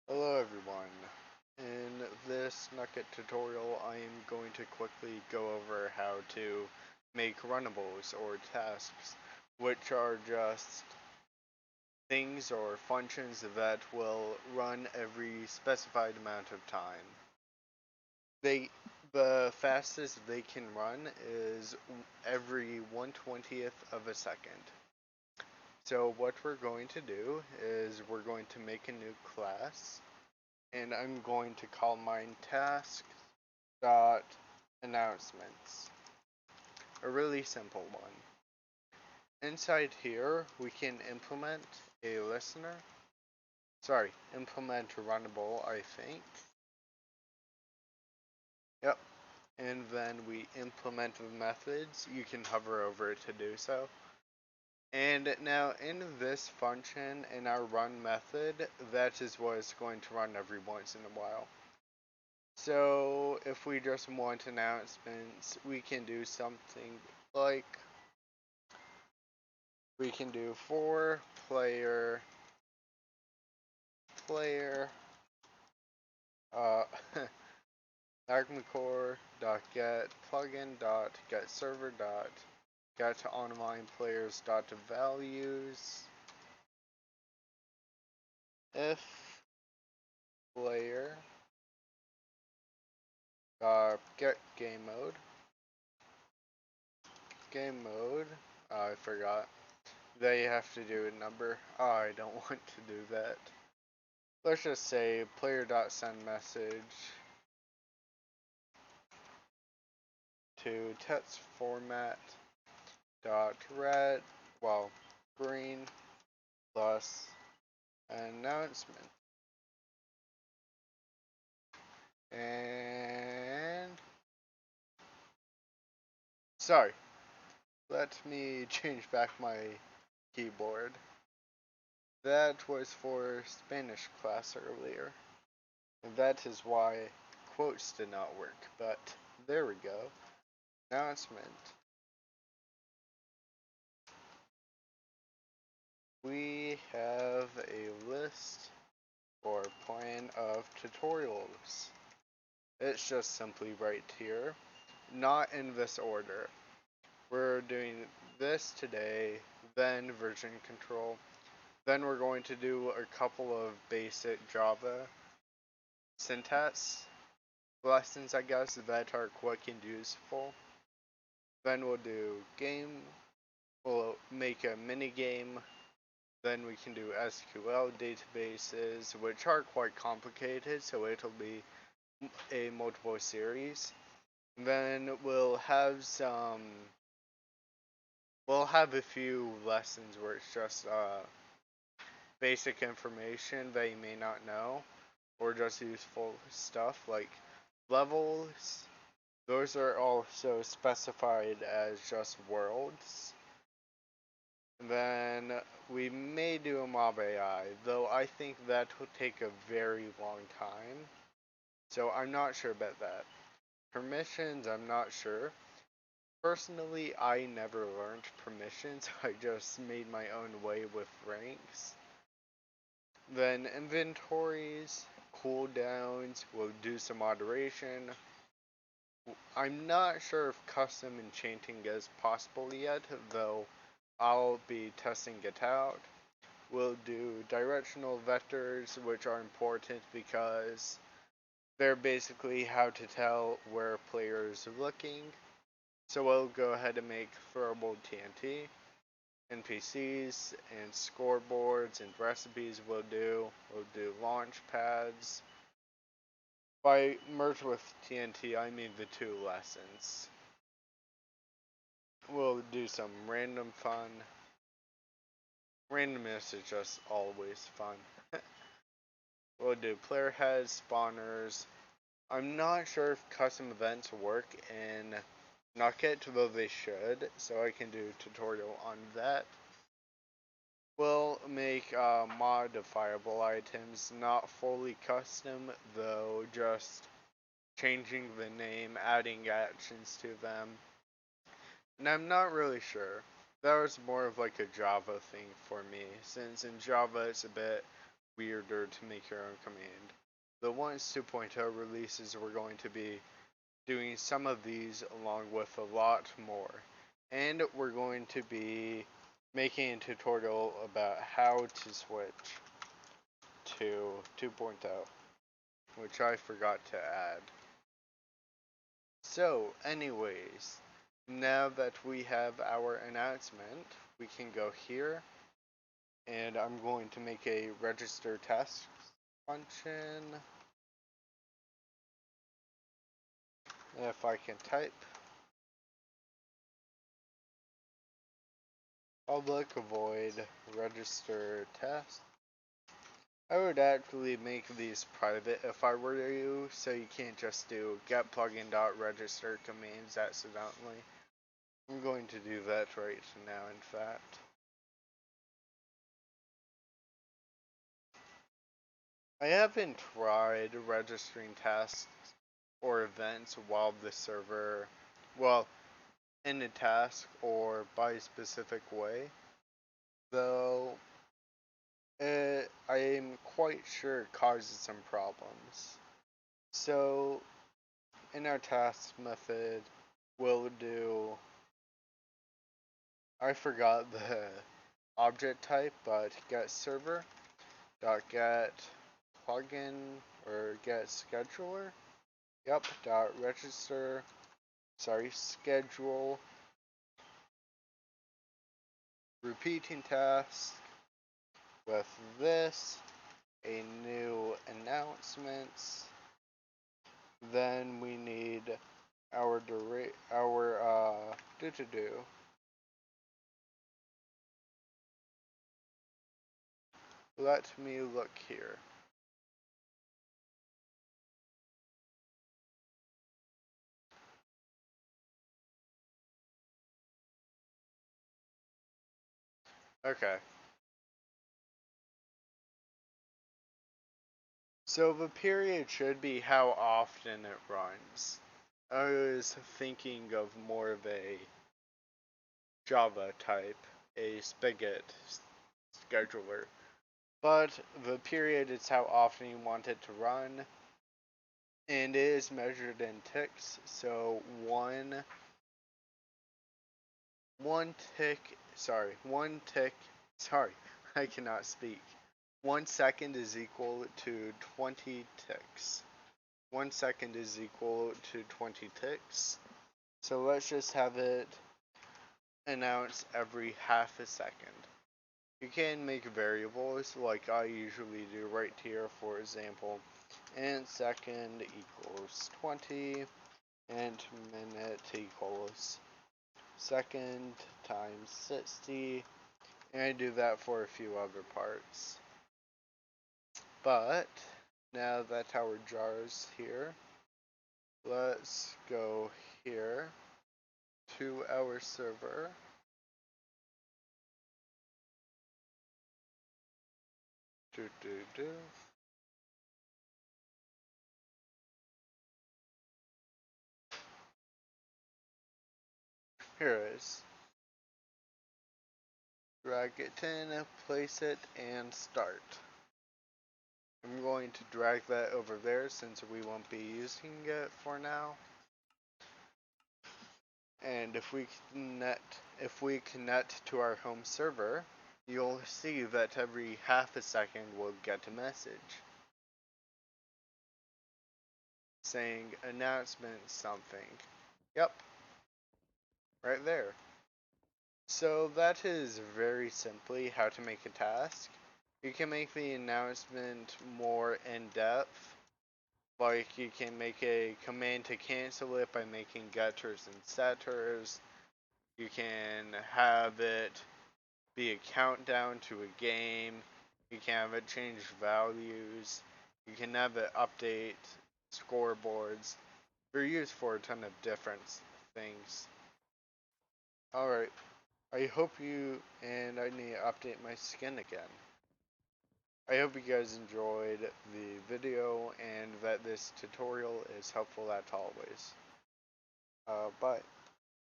Hello everyone. In this Nukkit tutorial, I am going to quickly go over how to make runnables or tasks, which are just things or functions that will run every specified amount of time. The fastest they can run is every 1/20th of a second. So what we're going to do is we're going to make a new class, and I'm going to call mine task dot announcements. A really simple one. Inside here, we can implement a listener. Sorry, implement a runnable, I think. Yep. And then we implement the methods. You can hover over it to do so. And now in this function, in our run method, that is what it's going to run every once in a while. So if we just want announcements, we can do something like we can do for player uh agmacore.get plugin.get server dot get online players dot values if player get game mode. I forgot. They have to do a number. Oh, I don't want to do that. Let's just say player.send message to text format dot red, well, green plus announcement. And sorry, let me change back my keyboard. That was for Spanish class earlier. And that is why quotes did not work, but there we go. Announcement. We have a list or plan of tutorials. It's just simply right here, not in this order. We're doing this today, then version control. Then we're going to do a couple of basic Java syntax lessons, I guess, that are quick and useful. Then we'll do game, we'll make a mini game. Then we can do SQL databases, which are quite complicated, so it'll be a multiple series. Then we'll have a few lessons where it's just basic information that you may not know, or just useful stuff like levels. Those are also specified as just worlds. Then we may do a mob AI, though I think that will take a very long time. So I'm not sure about that. Permissions, I'm not sure. Personally, I never learned permissions. I just made my own way with ranks. Then inventories, cooldowns, we'll do some moderation. I'm not sure if custom enchanting is possible yet, though I'll be testing it out. We'll do directional vectors, which are important because they're basically how to tell where players are looking. So we'll go ahead and make throwable TNT. NPCs and scoreboards and recipes we'll do launch pads. By merge with TNT, I mean the two lessons. We'll do some random fun. Randomness is just always fun. We'll do player heads, spawners. I'm not sure if custom events work in Nukkit, though they should, so I can do a tutorial on that. We'll make modifiable items, not fully custom, though just changing the name, adding actions to them. And I'm not really sure. That was more of like a Java thing for me, since in Java it's a bit weirder server to make your own command. The once 2.0 releases, we're going to be doing some of these along with a lot more. And we're going to be making a tutorial about how to switch to 2.0, which I forgot to add. So, anyways, now that we have our announcement, we can go here, and I'm going to make a register tasks function. If I can type, public void register test. I would actually make these private if I were you, so you can't just do get plugin.register commands accidentally. I'm going to do that right now, in fact. I haven't tried registering tasks or events while the server, well, in a task or by a specific way, though I am quite sure it causes some problems. So, in our task method, we'll do, I forgot the object type, but get server dot get plugin or get scheduler. Yep, dot register, schedule, repeating task with this, a new announcements. Then we need our do. Let me look here. Okay. So the period should be how often it runs. I was thinking of more of a Java type, a spigot scheduler. But the period is how often you want it to run, and it is measured in ticks. So one tick, sorry, I cannot speak. 1 second is equal to 20 ticks. 1 second is equal to 20 ticks. So let's just have it announce every half a second. You can make variables like I usually do right here, for example, and second equals 20, and minute equals second times 60, and I do that for a few other parts. But now that our jar is here, let's go here to our server. Do. Here it is. Drag it in, place it, and start. I'm going to drag that over there since we won't be using it for now. And if we connect to our home server, you'll see that every half a second we'll get a message saying announcement something. Yep, right there. So that is very simply how to make a task. You can make the announcement more in depth. Like you can make a command to cancel it by making getters and setters. You can have it be a countdown to a game. You can have it change values. You can have it update scoreboards. They're used for a ton of different things. Alright, I hope you, and I need to update my skin again. I hope you guys enjoyed the video and that this tutorial is helpful as always. Bye.